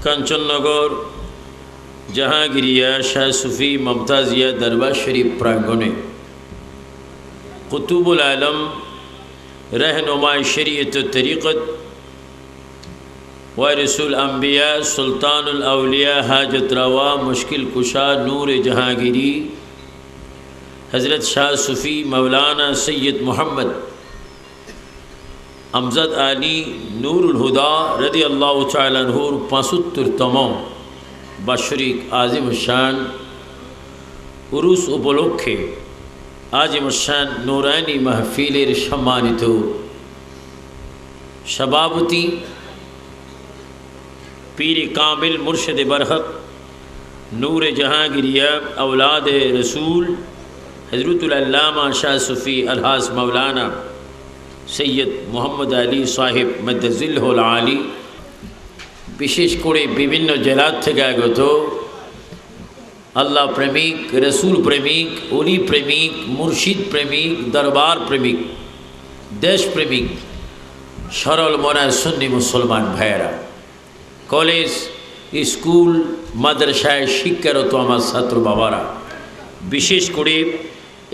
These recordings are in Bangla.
কাঞ্চননগর জাহাঙ্গীরিয়া শাহ সুফি মমতাজিয়া দরবার শরীফ প্রাঙ্গণে কুতুবুল আলম रहनुमाए शरीयत तरीक़त वारिसुल अंबिया सुल्तानुल अवलिया हाजत रवा मुश्किल कुशा नूर जहांगीरी हज़रत शाह सूफ़ी मौलाना सैयद मोहम्मद अमजद आली नूरुल हुदा रदी अल्लाह तआला अन्हु 75तम बार्षिक आज़िम शान उरुस उपलक्षे आजिमशान नूरानी महफिलेर सम्मानित सभापति पीर कामिल मुर्शिद बरहक नूर जहांगीरिया औलाद रसूल हज़रतुल अल्लामा शाह सूफ़ी अलहाज मौलाना सैयद मोहम्मद अली साहिब मद्दज़िल्लहुल आली विशेष करे विभिन्न जেলা থেকে আগত अल्लाह प्रेमिक रसूल प्रेमिक ओली प्रेमिक मुर्शिद प्रेमिक दरबार प्रेमिक देश प्रेमिक सरल मना सुन्नी मुसलमान भाईरा कलेज स्कूल मदरसाय शिक्षारत आमार छात्र बाबारा विशेष करे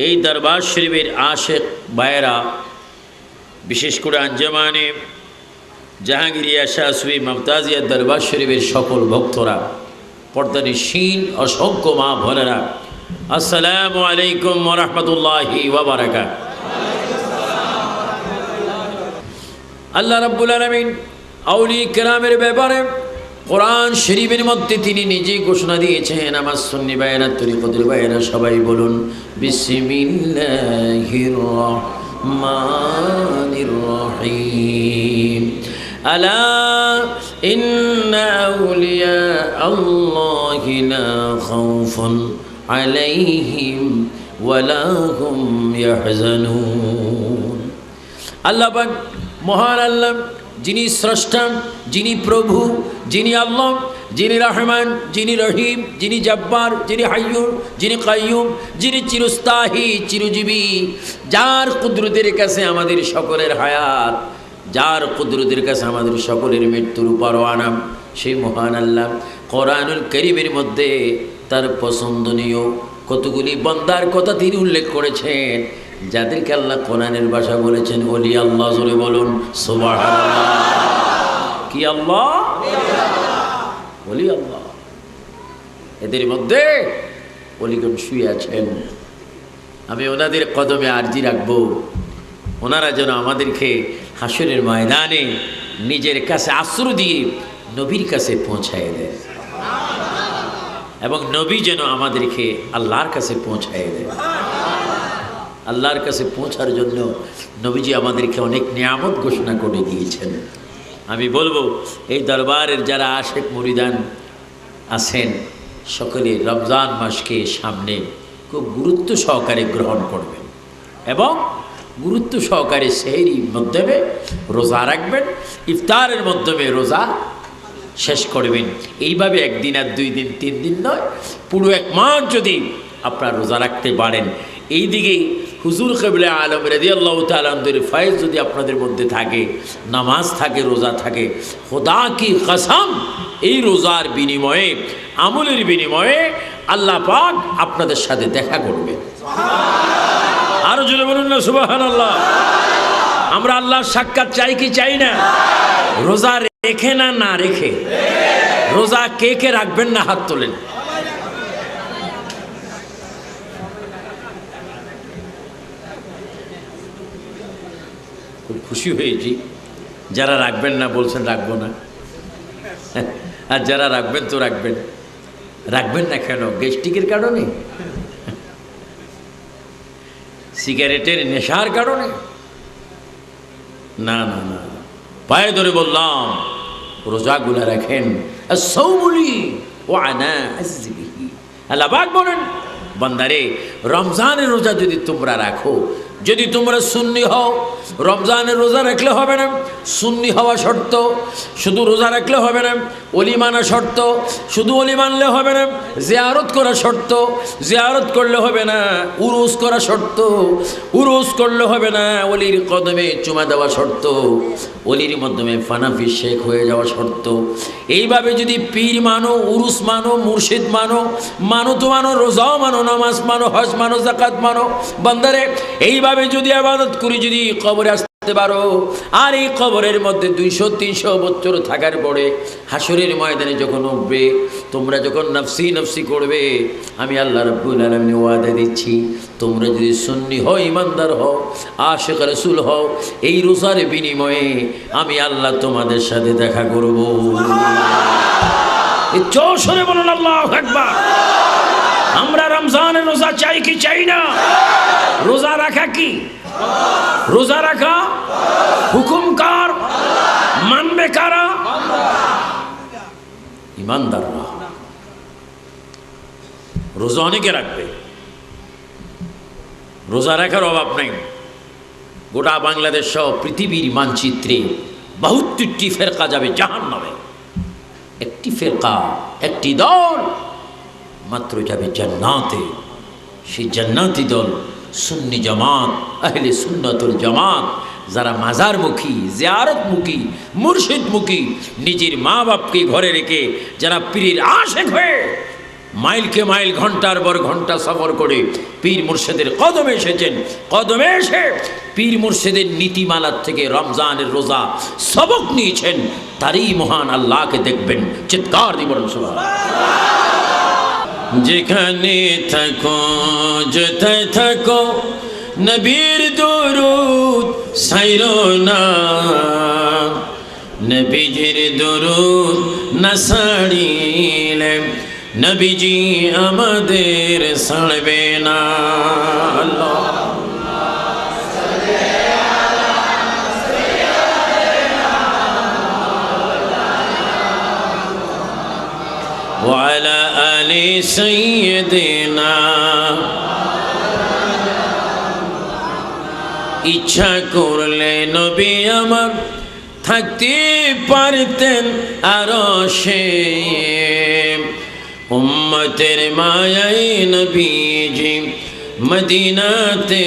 এই दरबार शरीफेर आशेक भाईरा विशेष करे आंजमाने जहांगीरिया शाह सूफ़ी ममताजिया दरबार शरीफेर सकल भक्तरा पर्दानिशीन असंख्य मा बोनेरा अस्सलामु आलैकुम व रहमतुल्लाहि व बाराकातुहु। अल्लाह रब्बुल आलामीन औलिया किरामेर ব্যাপারে कुरान शरीफेर मध्य तिनि निजे घोषणा दिएছেন। আমার সুন্নি ভাইয়েরা তরিকতের ভাইয়েরা সবাই বলুন বিসমিল্লাহির রহমানির রহিম। ألا إن أولياء الله لا خوف عليهم ولا هم يحزنون। আল্লাহ পাক মহান আল্লাহ যিনি স্রষ্টা যিনি প্রভু যিনি আল্লাহ যিনি রহমান যিনি রহিম যিনি জব্বার যিনি হাইয়ুন যিনি কাইয়ুম যিনি চিরস্থায়ী চিরজীবী যার কুদরতের কাছে আমাদের সকলের হায়াত जार कुदरतेर काछे आमादेर सकलेर मृत्युर परवाना सेई महान आल्लाह कुरानुल करीमेर मध्य तार पसंदनीय कतगुली बन्दार कथा तिनि उल्लेख करेछेन जादेरके आल्लाह कुरानेर भाषा बोलेछेन ओली आल्लाह। जोरे बोलुन सुबहानाल्लाह। कि आल्लाह ओली आल्लाह एदेर मध्य ओलिगण शुये आछेन। आमि ओनादेर कदमे आरजी राखबो ओनारा जेन आमादेरके हाशरेर मयदाने निजेर काछे आश्रय दिए नबीर काछे पौंछाय देय एबं नबी जेन आमादेरके आल्लाहर काछे पौंछाय देय। आल्लाहर काछे पौंछार जन्य नबीजी आमादेरके अनेक नियामत घोषणा करे दिएछेन। आमि बोलबो एई दरबारेर जारा आशेक मुरिदान आछेन सकले रमजान मासके सामने खूब गुरुत्व सहकारे ग्रहण करबेन एबं गुरुत्व सहकारे सेहरिर माध्यमे रोजा राखबेन इफ्तारेर माध्यमे रोजा शेष करबेन। এইভাবে একদিন আর দুই দিন তিন দিন নয় পুরো এক মাস যদি আপনারা রোজা রাখতে পারেন এই দিকে হুজুর কিবলা আলম রাদিয়াল্লাহু তাআলা আনহুর ফয়েজ যদি আপনাদের মধ্যে থাকে নামাজ থাকে রোজা থাকে খোদা কি কসম এই রোজার বিনিময়ে আমলের বিনিময়ে আল্লাহ পাক আপনাদের সাথে দেখা করবে। আরো জোরে বলুন না সুবহানাল্লাহ। আমরা আল্লাহর সাক্ষাৎ চাই কি চাই না? রোজা রেখে না না রেখে? রোজা কে কে রাখবেন না হাত তোলেন। খুব খুশি হয়েছি যারা রাখবেন না বলছেন রাখবো না, আর যারা রাখবেন তো রাখবেন। রাখবেন না কেন? গ্যাস্ট্রিকের কারণে, সিগারেটের নেশার কারণে? না না না, পায়ে ধরে বললাম রোজাগুলা রাখেন। আল্লাহ পাক বলেন বান্দারে রমজানের রোজা যদি তোমরা রাখো, যদি তোমরা সুন্নি হও রমজানের রোজা রাখলে হবে না, সুন্নি হওয়া শর্ত। শুধু রোজা রাখলে হবে না, ওলি মানা শর্ত। শুধু ওলি মানলে হবে না, জিয়ারত করা শর্ত। জিয়ারত করলে হবে না, উরুস করা শর্ত। উরুস করলে হবে না, ওলির কদমে চুমা দেওয়া শর্ত। ওলির মাধ্যমে ফানাফি শেখ হয়ে যাওয়া শর্ত। এইভাবে যদি পীর মানো, উরুস মানো, মুর্শিদ মানো, মানো তো মানো, রোজাও মানো, নামাজ মানো, হজ মানো, যাকাত মানো, বান্দারে এইভাবে যদি ইবাদত করি, যদি কবরে আসতে পারো, আর এই কবরের মধ্যে 200-300 বছর থাকার পরে হাসরের ময়দানে যখন উঠবে, তোমরা যখন নফসি নফসি করবে, আমি আল্লাহ রাব্বুল আলামিন ওয়াদা দিচ্ছি, তোমরা যদি সুন্নি হও, ইমানদার হও, আশিক রাসূল হও, এই রোজার বিনিময়ে আমি আল্লাহ তোমাদের সাথে দেখা করব। এই জোরে বলুন আল্লাহু আকবার। আমরা রমজানের রোজা চাই কি চাই না? রোজা রাখা কি? রোজা রাখা হুকুম কার? মানবে কারা? ইমানদাররা। রোজা অনেকে রাখবে, রোজা রাখার অভাব নেই। গোটা বাংলাদেশ সহ পৃথিবীর মানচিত্রে 72টি ফেরকা যাবে জাহান্নামে। একটি ফেরকা, একটি দল মাত্র যাবে জান্নাতে। সেই জান্নাতি দল সুন্নি জামাত, আহলে সুন্নাতুল জামাত, যারা মাজারমুখী, জিয়ারতমুখী, মুর্শিদমুখী, নিজের মা বাপকে ঘরে রেখে যারা পীরের আশেক হয়ে মাইলকে মাইল, ঘন্টার পর ঘন্টা সফর করে পীর মুর্শিদের কদমে এসেছেন। কদমে এসে পীর মুর্শিদের নীতিমালার থেকে রমজানের রোজা সবক নিয়েছেন, তারই মহান আল্লাহকে দেখবেন। চিৎকার দিয়ে বলুন সুবহানাল্লাহ। যেখানে থাকো, যেথায় থাকো, নবীর দরুদ সাইরো না, নবীজির দরুদ না সারিলে নবীজি আমাদের ছাড়বে না। আল্লাহ وعلى آل سيدنا। ইচ্ছা করলে নবী আমার থাকতে পারতেন আরশে, উম্মতের মায়ায় নবীজি মদিনাতে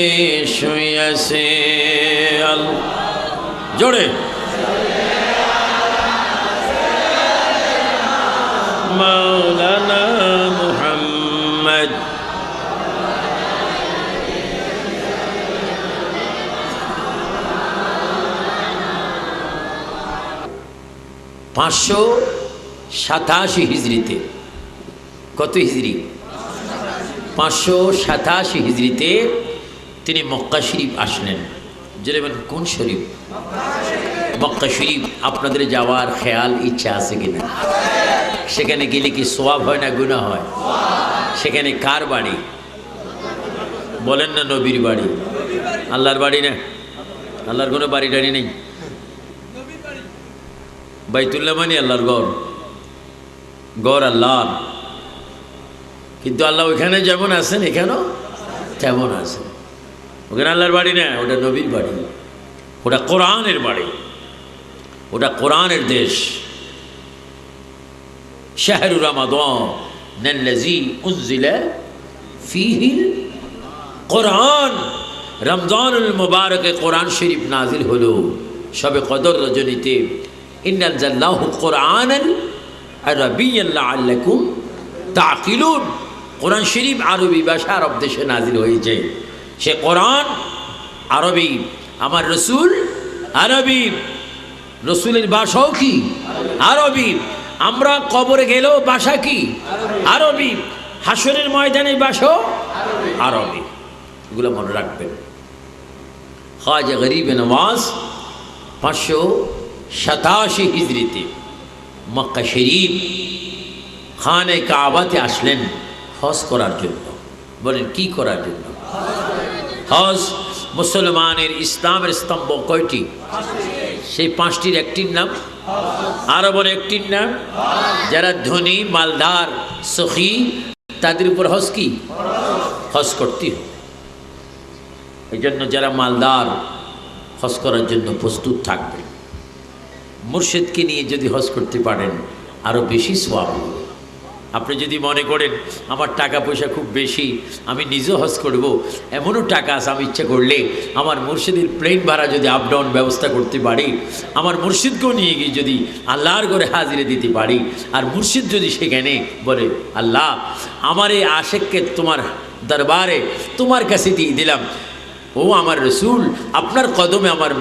শুয়েছে। আল্লাহ জোরে মাওলানা মুহাম্মদ। পাঁচশো 87 হিজরিতে, কত হিজরি? 587 হিজরিতে তিনি মক্কা শরীফ আসলেন। যেটা কোন শরীফ? মক্কা শরীফ। আপনাদের যাওয়ার খেয়াল ইচ্ছা আছে কিনা? সেখানে গেলে কি সওয়াব হয় না গুনাহ হয়? সেখানে কার বাড়ি বলেন না? নবীর বাড়ি। আল্লাহর বাড়ি না? আল্লাহর কোনো বাড়ি টাড়ি নেই। বাইতুল্লাহ মানে আল্লাহর ঘর, ঘর আল্লাহর। কিন্তু আল্লাহ ওইখানে যেমন আছেন এখানেও তেমন আছেন। ওখানে আল্লাহর বাড়ি না, ওটা নবীর বাড়ি, ওটা কোরআনের বাড়ি, ওটা কোরআনের দেশ। শাহরু রমাদানাল্লাযী উনজিলা ফীহিল কোরআন। রমজানুল মুবারকে কোরআন শরীফ নাজিল হলো শবে কদর রজনীতে। ইন্না জাল্লাহু কোরআনান আরাবিয়্যান লাআল্লাকুম তাকিলুন। কোরআন শরীফ আরবি ভাষা, আরব দেশে নাজিল হয়েছে। সে কোরআন আরবি, আমার রসুল আরবি, রসুলের ভাষাও কি আরবি। আমরা কবরে গেলেও ভাষা কি আরবি, হাসরের ময়দানের ভাষাও আরবি। এগুলো মনে রাখবেন। খাজা গরিব নওয়াজ 587 হিজরিতে মক্কা শরীফ খানে কাবাতে আসলেন হজ করার জন্য। বলেন কি করার জন্য? হজ মুসলমানের ইসলামের স্তম্ভ কয়টি? সেই 5টির একটির নাম, আরো বলে একটির নাম। যারা ধনী, মালদার, সখী, তাদের উপর হজ কি? হজ করতে হবে। এই জন্য যারা মালদার হজ করার জন্য প্রস্তুত থাকবে। মুর্শিদকে নিয়ে যদি হজ করতে পারেন আরও বেশি সওয়াব। আপনি যদি মনে করেন আমার টাকা পয়সা খুব বেশি, আমি নিজেও হজ করব, এমনও টাকা আছে আমি ইচ্ছা করলে আমার মুর্শিদের প্লেন ভাড়া যদি আপ ডাউন ব্যবস্থা করতে পারি, আমার মুর্শিদকেও নিয়ে গিয়ে যদি আল্লাহর ঘরে হাজিরে দিতে পারি, আর মুর্শিদ যদি সেখানে বলে আল্লাহ আমার এই আশেককে তোমার দরবারে তোমার কাছে দিয়ে দিলাম, ও আমার রসুল আপনার কদমে আমার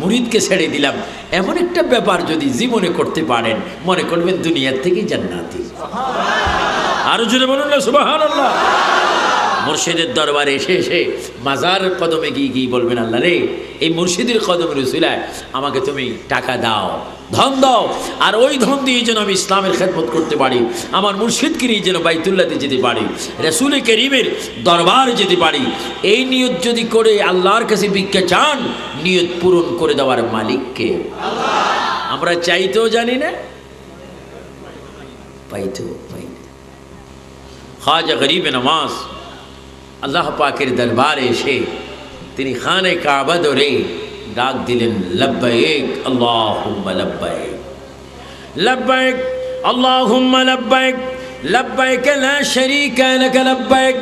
মুরিদকে ছেড়ে দিলাম, এমন একটা ব্যাপার যদি জীবনে করতে পারেন মনে করবেন দুনিয়ার থেকে জান্নাতি। আরো জোরে বলুন না সুবহানাল্লাহ। মুর্শিদের দরবারে এসে এসে মাজার কদমে গিয়ে বলবেন আল্লাহ রে এই মুর্শিদের কদমের উসিলায় আমাকে তুমি টাকা দাও, ধন দাও, আর ওই ধন দিয়ে যেন আমি ইসলামের খেদমত করতে পারি, আমার মুর্শিদকে নিয়ে যেন বাইতুল্লাহতে যেতে পারি, রাসূল করিমের দরবার যেতে পারি। এই নিয়ত যদি করে আল্লাহর কাছে ভিক্ষা চান, নিয়ত পূরণ করে দেওয়ার মালিককে আমরা চাইতেও জানি না, পাইতেও পাই না। খাজা গরিব নওয়াজ আল্লাহ পাকের দরবারে এসে তিনি খানে কাবা ধরে ডাক দিলেন লব্বাইক আল্লাহুম্মা লব্বাইক, লব্বাইক আল্লাহুম্মা লব্বাইক, লব্বাইক লা শারীকা লাক লব্বাইক,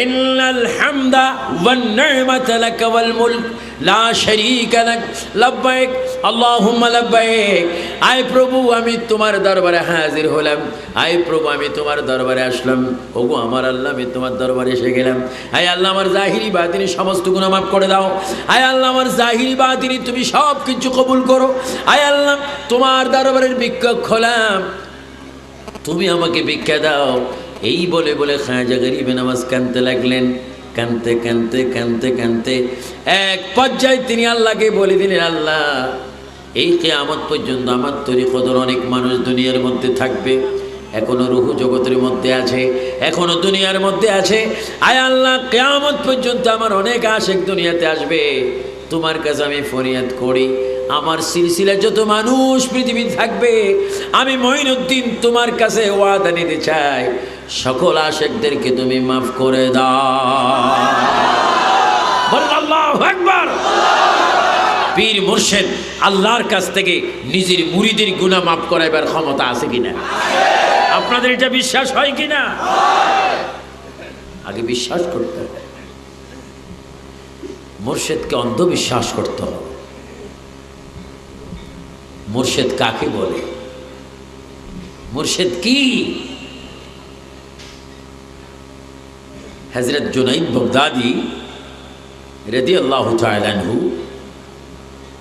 ইন্নাল হামদা ওয়ান নি'মাতা লাক ওয়াল মুলক লা শারীকা লাক, লব্বাইক আল্লাহুম্মা লব্বাইক। আয় প্রভু আমি তোমার দরবারে হাজির হলাম, আয় প্রভু আমি তোমার দরবারে আসলাম, ওগো আমার আল্লাহ আমি তোমার দরবারে এসে গেলাম। আয় আল্লাহ আমার জাহিরি বাতিনি সমস্ত গুনাহ মাফ করে দাও, আয় আল্লাহ আমার জাহিরি বাতিনি তুমি সব কিছু কবুল করো, আয় আল্লাহ তোমার দরবারের ভিক্ষা খোলাম, তুমি আমাকে ভিক্ষা দাও। এই বলে বলে খাজা গরিব নওয়াজ কাঁদতে লাগলেন। কাঁদতে কাঁদতে কাঁদতে কাঁদতে এক পর্যায়ে তিনি আল্লাহকে বলে দিলেন আল্লাহ এই কিয়ামত পর্যন্ত আমার তরিকতের অনেক মানুষ দুনিয়ার মধ্যে থাকবে, এখনো রূহ জগতের মধ্যে আছে, এখনো দুনিয়ার মধ্যে আছে, আয় আল্লাহ কিয়ামত পর্যন্ত আমার অনেক আশিক দুনিয়াতে আসবে, তোমার কাছে আমি ফরিয়াদ করি আমার সিলসিলা যত মানুষ পৃথিবী থাকবে আমি মঈনুদ্দিন তোমার কাছে ওয়াদা নিতে চাই সকল আশিকদেরকে তুমি মাফ করে দাও। বল আল্লাহু আকবার। পীর মুর্শিদ আল্লাহর কাছ থেকে নিজের মুরিদের গুনাহ মাফ করাইবার ক্ষমতা আছে কিনা? আপনাদের এটা বিশ্বাস হয় কিনা? আগে বিশ্বাস করতে হবে, মুর্শিদকে অন্ধবিশ্বাস করতে হবে। মুর্শিদ কাকে বলে? মুর্শিদ কি? হযরত জুনাইদ বাগদাদি রাদিয়াল্লাহু তাআলা আনহু,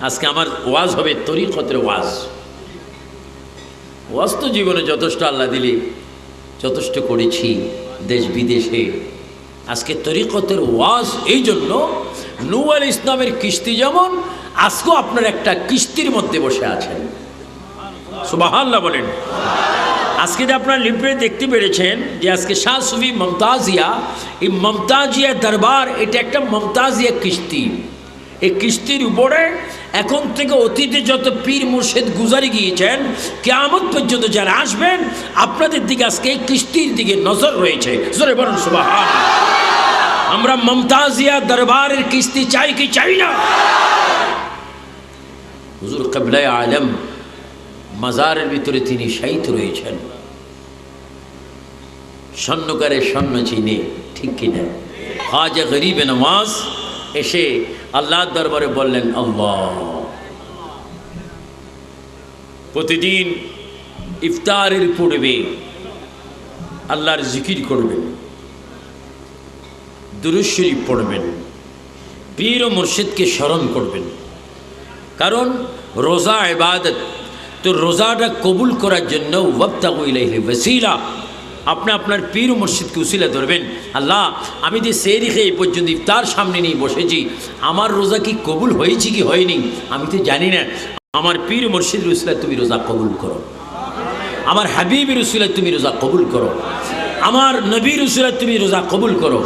আজকে আমার ওয়াজ হবে তরিকতের ওয়াজ। ওয়াজ তো জীবনে যথেষ্ট আল্লাহ দিলে যথেষ্ট করেছি দেশ বিদেশে, আজকে তরিকতের ওয়াজ এই জন্য নূহ আলাইহিস ইসলামের কিস্তি যেমন আজকেও আপনার একটা কিস্তির মধ্যে বসে আছেন। সুবহানাল্লাহ বলেন। আজকে যে আপনারা লিপে দেখতে পেরেছেন যে আজকে শাহ সুফি মমতাজিয়া, এই মমতাজিয়া দরবার এটা একটা মমতাজিয়া কিস্তি। এই কিস্তির উপরে এখন থেকে অতীতে যত পীর মুর্শিদ গুজারি গিয়েছেন কিয়ামত পর্যন্ত যারা আসবেন আপনাদের দিকে আজকে এই কিস্তির দিকে নজর রয়েছে। জোরে বলুন সুবহানাল্লাহ। আমরা মমতাজিয়া দরবারের কিস্তি চাই কি চাই না? হুজুর কিবলায়ে আলম মাজারের ভিতরে তিনি শায়িত রয়েছেন, স্বর্ণকারে স্বর্ণ চিনে, ঠিক কিনা? খাজা গরিব নওয়াজ এসে আল্লাহর দরবারে বললেন আল্লাহ প্রতিদিন ইফতারের পূর্বে আল্লাহর জিকির করবেন, দুরূদ শরীফ পড়বেন, পীর ও মুর্শিদকে স্মরণ করবেন, কারণ রোজা ইবাদত, তো রোজাটা কবুল করার জন্য ওয়াবতাগু ইলাইহি ওয়াসিলা, আপনি আপনার পীর ও মুর্শিদকে উসিলা ধরবেন। আল্লাহ আমি যে সেহরি খেয়ে এই পর্যন্ত ইফতার সামনে নিয়ে বসেছি, আমার রোজা কি কবুল হয়েছে কি হয়নি আমি তো জানি না, আমার পীর ও মুর্শিদের উসিলায় তুমি রোজা কবুল করো, আমার হাবিবের উসিলায় তুমি রোজা কবুল করো, আমার নবীর উসিলায় তুমি রোজা কবুল করো,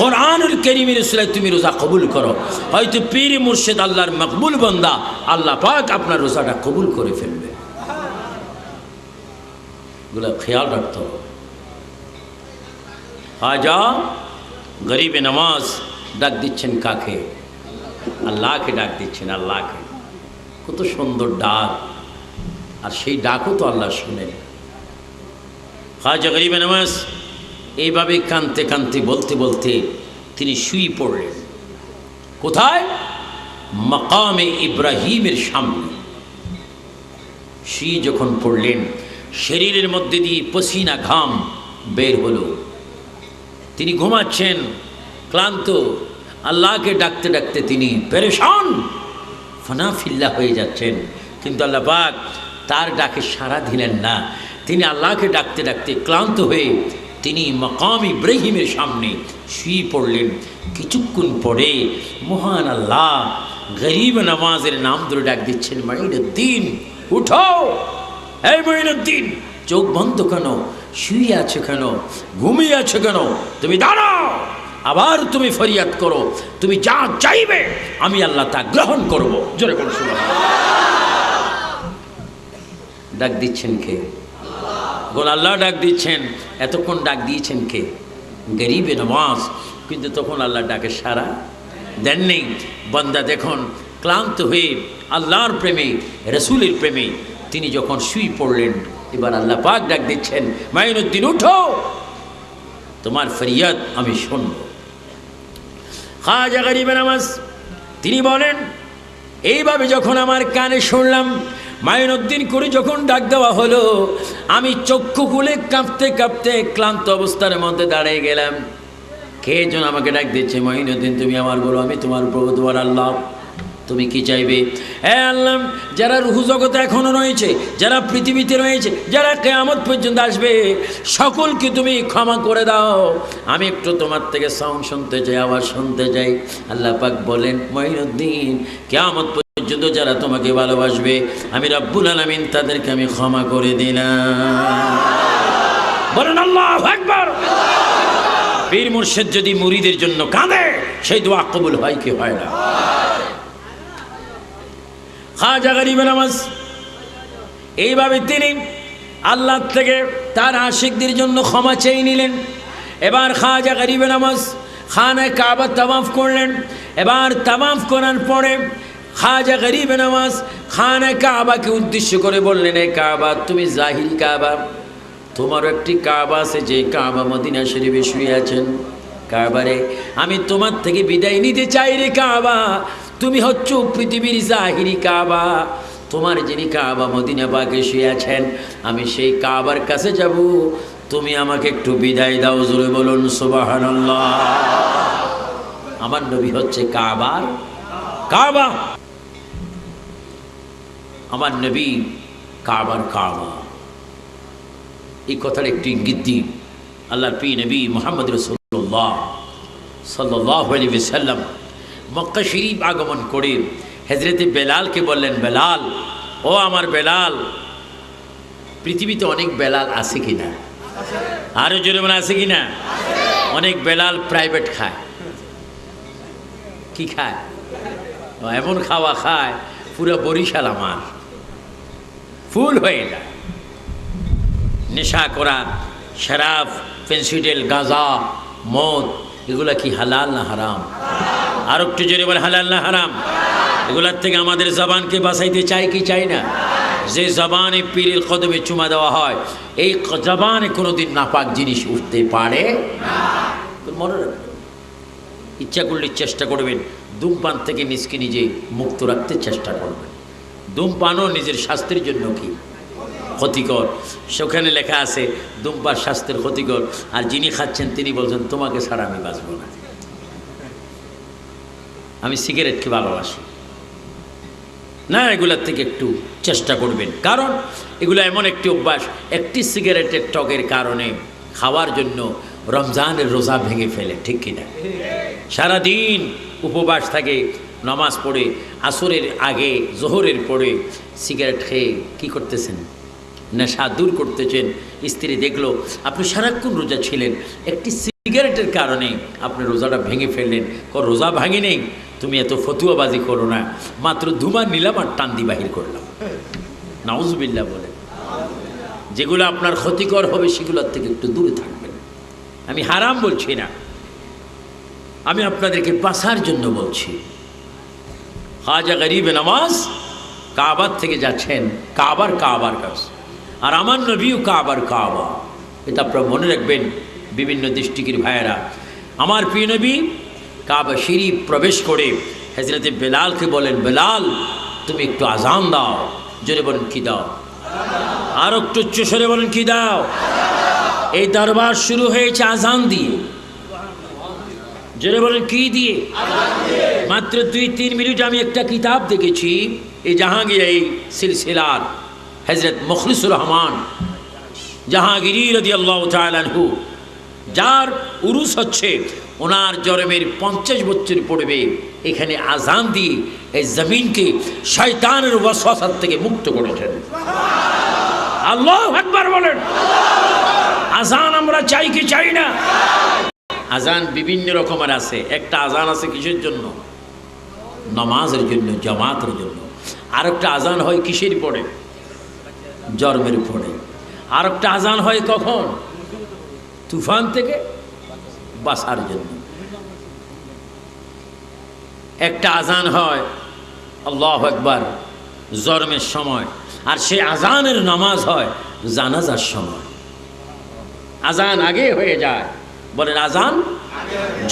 কোরআনুল কারীমের উসিলায় তুমি রোজা কবুল করো। হয়তো পীর মুর্শিদ আল্লাহর মকবুল বান্দা, আল্লাহ পাক আপনার রোজাটা কবুল করে ফেলবে। এগুলো খেয়াল রাখতে হবে। খাজা গরিব নওয়াজ ডাক দিচ্ছেন কাকে? আল্লাহকে ডাক দিচ্ছেন। আল্লাহকে। কত সুন্দর ডাক। আর সেই ডাকও তো আল্লাহ শুনেন। খাজা গরিবে নওয়াজ এইভাবে কাঁদতে কাঁদতে বলতে বলতে তিনি শুয়ে পড়লেন। কোথায়? মাকামে ইব্রাহিমের সামনে শুয়ে যখন পড়লেন, শরীরের মধ্যে দিয়ে পসিনা ঘাম বের হলো। তিনি ঘুমাচ্ছেন, ক্লান্ত, আল্লাহকে ডাকতে ডাকতে তিনি পেরেশান, ফানাফিল্লা হয়ে যাচ্ছেন। কিন্তু আল্লাহ পাক তার ডাকে সাড়া দিলেন না। তিনি আল্লাহকে ডাকতে ডাকতে ক্লান্ত হয়ে তিনি মাকাম ইব্রাহিমের সামনে শুয়ে পড়লেন। কিছুক্ষণ পরে মহান আল্লাহ গরিব নওয়াজের নাম ধরে ডাক দিচ্ছেন, মাইনুদ্দিন উঠো, এই মাইনুদ্দিন, চোখ বন্ধ কেন, শুয়ে আছো কেন, ঘুমিয়ে আছো কেন, তুমি দাঁড়াও, আবার তুমি ফরিয়াদ করো, তুমি যা চাইবে আমি আল্লাহ তা গ্রহণ করবো। জোরে করে সুবহানাল্লাহ। ডাক দিচ্ছেন কে? বল আল্লাহ ডাক দিচ্ছেন। এতক্ষণ ডাক দিয়েছেন কে? গরিবে নওয়াজ। কিন্তু তখন আল্লাহ ডাকে সাড়া দেননি। বান্দা দেখুন ক্লান্ত হয়ে আল্লাহর প্রেমে, রসুলের প্রেমে তিনি যখন শুয়ে পড়লেন, এবার আল্লাহ পাক ডাক দিচ্ছেন, মাইনুদ্দিন উঠো, তোমার ফরিয়াদ আমি শুনব। খাজা গরিবে নওয়াজ তিনি বলেন, এইভাবে যখন আমার কানে শুনলাম, মাইনুদ্দিন করে যখন ডাক দেওয়া হলো, আমি চক্ষু খুলে কাঁপতে কাঁপতে ক্লান্ত অবস্থার মধ্যে দাঁড়িয়ে গেলাম। কে যেন আমাকে ডাক দিচ্ছে, মাইনুদ্দিন তুমি আমার বলো, আমি তোমার প্রভু, তোমার আল্লাহ, তুমি কি চাইবে? হ্যাঁ আল্লাহ, যারা রুহ জগতে এখনো রয়েছে, যারা পৃথিবীতে রয়েছে, যারা কিয়ামত পর্যন্ত আসবে, সকলকে তুমি ক্ষমা করে দাও। আমি একটু তোমার থেকে সাউন্ড শুনতে চাই, আওয়াজ শুনতে চাই। আল্লাহ পাক বলেন, মাইনুদ্দিন কিয়ামত পর্যন্ত যারা তোমাকে ভালোবাসবে, আমি রব্বুল আলামিন তাদেরকে আমি ক্ষমা করে দিলাম। বলেন আল্লাহু আকবার। পীর মুর্শিদ যদি মুরিদের জন্য কাঁদে, সেই দোয়া কবুল হয় কি হয় না? খাজা গরিবে নওয়াজ এইভাবে তিনি আল্লাহ থেকে তার আশিকদের জন্য ক্ষমা চেয়ে নিলেন। এবার খাজা গরিবে নওয়াজ খানে কাবা তাওয়াফ করলেন। এবার তাওয়াফ করার পরে খাজা গরিবে নওয়াজ খানে কাবাকে উদ্দেশ্য করে বললেন, এ কাবা, তুমি জাহিরি কাবা, তোমারও একটি কাবা আছে, যে কাবা মদিনা শরীফে শুয়ে আছেন। কাবারে, আমি তোমার থেকে বিদায় নিতে চাই রে কাবা। তুমি হচ্ছ পৃথিবীর জাহিরি কাবা, তোমার যিনি কাবা মদিনা পাকে শুয়ে আছেন, আমি সেই কাবার কাছে যাব, তুমি আমাকে একটু বিদায় দাও। জোরে বলুন সুবহানাল্লাহ। আমার নবী হচ্ছে কাবার কাবা, আমার নবী কাবার কাবা। এই কথার একটু ইঙ্গিত দিই। আল্লাহর প্রিয় নবী মুহাম্মদ রাসূলুল্লাহ সাল্লাল্লাহু আলাইহি ওয়াসাল্লাম মক্কা শরীফ আগমন করে হযরতে বেলালকে বললেন, বেলাল, ও আমার বেলাল, পৃথিবীতে অনেক বেলাল আছে কিনা? আরো জোরে বলে আছে কিনা? অনেক বেলাল প্রাইভেট খায়। কি খায়? এমন খাওয়া খায় পুরো বরিশাল আমার ফুল হয়ে যায়। নেশা করা, শরাব, ফেন্সিডেল, গাঁজা, মদ, এগুলা কি হালাল না হারাম? আর একটু জোরে বলে হালাল না হারাম? এগুলার থেকে আমাদের জবানকে বাঁচাইতে চাই কি চাই না? যে জবানে পীরের কদমে চুমা দেওয়া হয়, এই জবানে কোনোদিন নাপাক জিনিস উঠতে পারে না। মনে রাখবেন, ইচ্ছা করলে চেষ্টা করবেন ধূমপান থেকে নিজকে নিজে মুক্ত রাখতে চেষ্টা করবেন। ধূমপানও নিজের স্বাস্থ্যের জন্য কি ক্ষতিকর, সেখানে লেখা আছে ধূমপান স্বাস্থ্যের ক্ষতিকর, আর যিনি খাচ্ছেন তিনি বলছেন তোমাকে ছাড়া আমি বাঁচব না। আমি সিগারেটকে ভালোবাসি না, এগুলার থেকে একটু চেষ্টা করবেন, কারণ এগুলো এমন একটি অভ্যাস, একটি সিগারেটের টকের কারণে খাওয়ার জন্য রমজানের রোজা ভেঙে ফেলে, ঠিক কিনা? সারাদিন উপবাস থাকে, নামাজ পড়ে, আসরের আগে জোহরের পরে সিগারেট খেয়ে কী করতেছেন? নেশা দূর করতেছেন। স্ত্রী দেখলো আপনি সারাক্ষণ রোজা ছিলেন, একটি সিগারেটের কারণে আপনি রোজাটা ভেঙে ফেললেন। রোজা ভাঙে নেই, তুমি এত ফতুয়াবাজি করো না, মাত্র ধুমা নিলাম আর টান্দি বাহির করলাম। নাউজুবিল্লাহ বলে। যেগুলো আপনার ক্ষতিকর হবে সেগুলোর থেকে একটু দূরে থাকবেন। আমি হারাম বলছি না, আমি আপনাদেরকে বাঁচার জন্য বলছি। খাজা গরিবে নওয়াজ কাবার থেকে যাচ্ছেন কাবার কাছে, আর আমার নবীও কাবা। এটা আপনারা মনে রাখবেন বিভিন্ন ডিস্ট্রিক্টের ভাইয়েরা। আমার প্রিয় নবী কাবা শরীফ প্রবেশ করে হযরত বেলালকে বলেন, বেলাল তুমি একটু আজান দাও। জোরে বলেন কি দাও? আর একটু উচ্চস্বরে বলেন কি দাও? এই দরবার শুরু হয়েছে আজান দিয়ে। জোরে বলেন কি দিয়ে? মাত্র 2-3 মিনিট আমি একটা কিতাব দেখেছি, এই জাহাঙ্গীর এই সিলসিলার হযরত মুখলিসুর রহমান জাহাঙ্গীরি রাদিয়াল্লাহু তাআলা আনহু, যার উরুস হচ্ছে, ওনার জন্মের 50 বছর পড়বে, এখানে আজান দিয়ে এই জমিনকে শয়তানের ওয়াসওয়াসা থেকে মুক্ত করেছেন। আল্লাহু আকবার বলেন। আজান আমরা চাই কি চাই না? আজান বিভিন্ন রকমের আছে। একটা আজান আছে কিসের জন্য? নামাজের জন্য, জামাতের জন্য। আর একটা আজান হয় কিসের পরে? জন্মের পরে। আর একটা আজান হয় কখন? তুফান থেকে বাঁচার জন্য। একটা আজান হয় আল্লাহু আকবার জন্মের সময়, আর সে আজানের নামাজ হয় জানাজার সময়। আজান আগে হয়ে যায়, বলেন আজান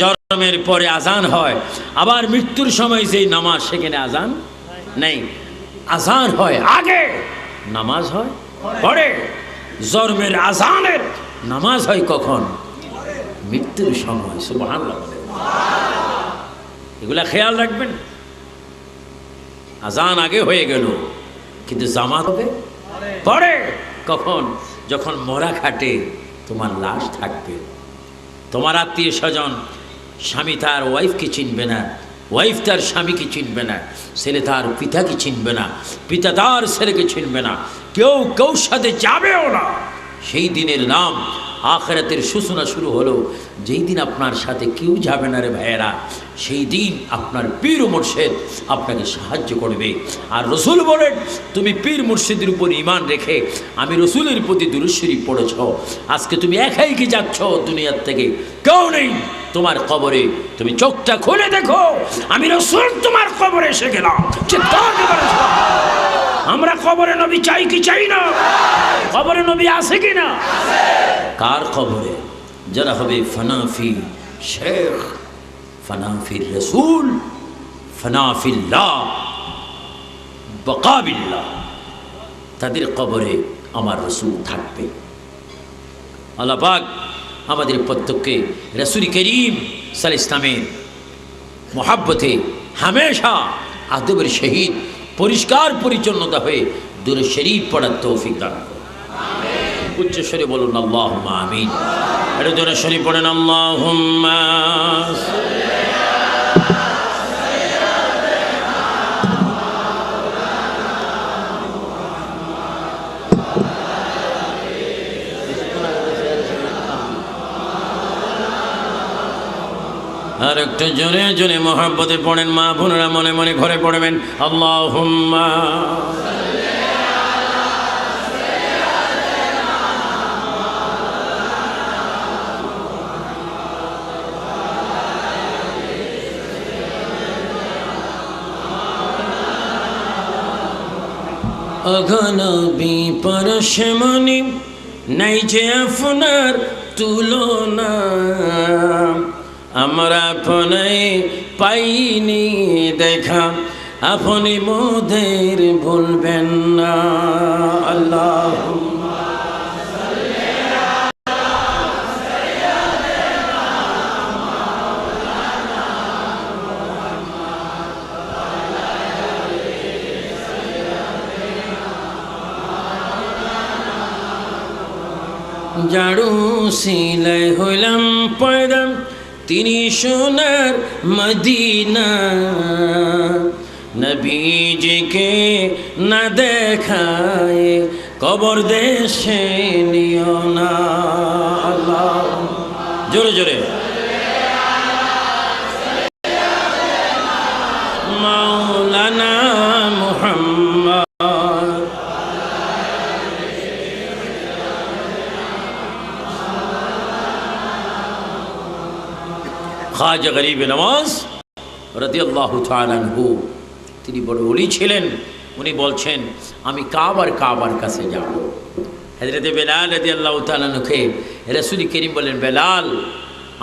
জন্মের পরে আজান হয়। আবার মৃত্যুর সময় যেই নামাজ, সেখানে আজান নেই। আজান হয় আগে, নামাজ হয় পরে। জন্মের আজানের নামাজ হয় কখন? মৃত্যুর সময়। সুবহানাল্লাহ। এগুলা খেয়াল রাখবেন। আজান আগে হয়ে গেল, কিন্তু জামাত হবে পরে। কখন? যখন মরা খাটে তোমার লাশ থাকবে। তোমার আত্মীয় স্বজন, স্বামী তার ওয়াইফকে চিনবে না, ওয়াইফ তার স্বামীকে চিনবে না, ছেলে তার পিতাকে চিনবে না, পিতা তার ছেলেকে চিনবে না, কেউ কেউ সাথে যাবেও না। সেই দিনের নাম আখিরাতের সূচনা শুরু হলো। যেই দিন আপনার সাথে কেউ যাবে না রে ভাইয়েরা, সেই দিন আপনার পীর মুর্শিদ আপনাকে সাহায্য করবে। আর রসুল বলেন, তুমি পীর মুর্শিদের উপর ঈমান রেখে আমি রসুলের প্রতি দুরূদ শরীফ পড়েছ, আজকে তুমি একাই কি যাচ্ছ দুনিয়ার থেকে, কেউ নেই তোমার কবরে। তুমি চোখটা খুলে দেখো, আমি রসুল তোমার কবরে এসে গেলাম। আমরা কবরে নবী চাই কি চাই না? কবরে নবী আছে কি না? কার কবরে? যারা হবে ফানাফি শেখ, ফানাফির রসুল, ফানাফিল্লাহ, বাকাবিল্লাহ, তাদের কবরে আমার রসুল থাকবে। আল্লাহ পাক আমাদের প্রত্যেককে রসুল করিম সাল্লাল্লাহু আলাইহি ওয়াসাল্লামের মোহাব্বতে হামেশা আদবের সহিত পরিষ্কার পরিচ্ছন্নতা হয়ে দুরূদ শরীফ পড়ার তৌফিক দান করুন। উচ্চ স্বরে বলুন আল্লাহুম্মা আমিন। এটা দুরূদ শরীফ পড়েন আল্লাহুম্মা। আর একটু জোরে জোরে মোহাব্বতে পড়েন, মা বোনেরা মনে মনে ঘরে পড়বেন আল্লাহুম্মা। অগনবী পরশমণি নাই যে আপনার তুলনা, আমরা আপনি পাইনি দেখা, আপনি মোদের ভুলবেন না। আল্লাহুম্মা সাল্লি আলা সাইয়্যিদিনা মাওলানা মুহাম্মদ ওয়া আলা আলি সাইয়্যিদিনা মাওলানা। জাড়ু সিলাই হইলাম পয়দা, তিনি সোনার মদিনা, নবীজিকে না দেখায় কবর দেশে নিও না। আল্লাহ জোরে জোরে মাওলানা মুহাম্মদ। খাজা গরিব নওয়াজ রাদিয়াল্লাহু তাআলা আনহু, তিনি বড় ওলি ছিলেন। উনি বলছেন আমি কাবার কাছে যাব। হযরতে বেলাল রাদিয়াল্লাহু তাআলা আনহুকে রাসূল করিম বলেন, বেলাল,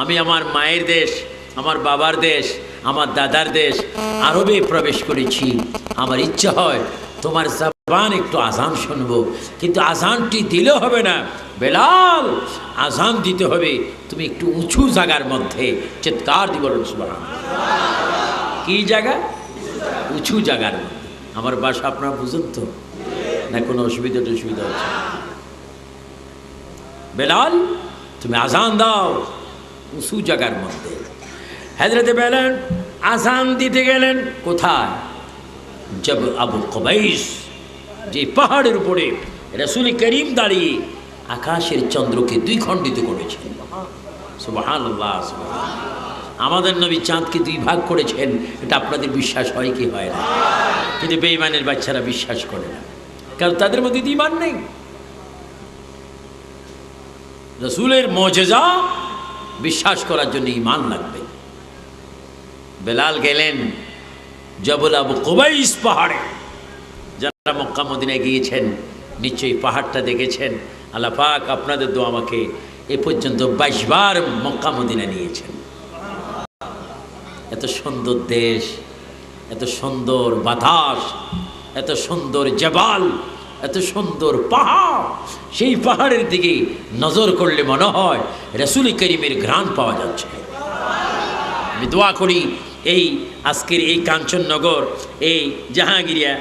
আমি আমার মায়ের দেশ, আমার বাবার দেশ, আমার দাদার দেশ আরবে প্রবেশ করেছি। আমার ইচ্ছা হয় তোমার জবান একটু আজান শুনবো, কিন্তু আজানটি দিলে হবে না বেলাল, আজান দিতে হবে তুমি একটু উঁচু জায়গার মধ্যে চিৎকার দিয়ে বলুন সুবহানাল্লাহ। কি জায়গা? উঁচু জায়গার মধ্যে। আমার বাসা আপনারা বুঝেন তো না? কোনো অসুবিধা হচ্ছে? বেলাল, তুমি আজান দাও উঁচু জায়গার মধ্যে। হযরতে বেলাল আজান দিতে গেলেন কোথায়? জব আবু কুবাইস, যে পাহাড়ের উপরে রাসূল করিম দাঁড়িয়ে আকাশের চন্দ্রকে দুই খণ্ডিত করেছেন। সুবহানাল্লাহ, সুবহানাল্লাহ। আমাদের নবী চাঁদকে দুই ভাগ করেছেন, এটা আপনাদের বিশ্বাস হয় কি হয় না? কিন্তু বেঈমানের বাচ্চারা বিশ্বাস করে না, কারণ তাদের মধ্যে ঈমান নেই। রাসূলের মুজিজা বিশ্বাস করার জন্য ঈমান লাগবে। বেলাল গেলেন জবল আবু কুবাইস পাহাড়ে। যারা মক্কা মদিনায় গিয়েছেন নিশ্চয়ই পাহাড়টা দেখেছেন। আল্লাহ পাক আপনাদের দোয়া আমাকে এ পর্যন্ত 22 বার মক্কা মদিনা নিয়েছেন। এত সুন্দর দেশ, এত সুন্দর বাতাস, এত সুন্দর জবাল, এত সুন্দর পাহাড়। সেই পাহাড়ের দিকে নজর করলে মনে হয় রাসূল করিমের ঘ্রাণ পাওয়া যাচ্ছে। আমি দোয়া করি এই আজকের এই কাঞ্চননগর, এই জাহাঙ্গীরিয়া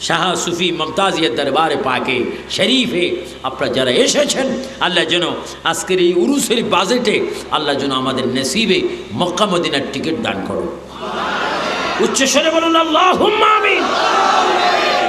শাহ সুফি মমতাজিয়ার দরবারে পাকে শরীফে আপনারা যারা এসেছেন, আল্লাহ যেন আজকের এই উরুসের বাজেটে আল্লাহ যেন আমাদের নসিবে মক্কা মদিনার টিকিট দান করুন। উচ্চস্বরে বলুন আল্লাহুম্মা আমিন।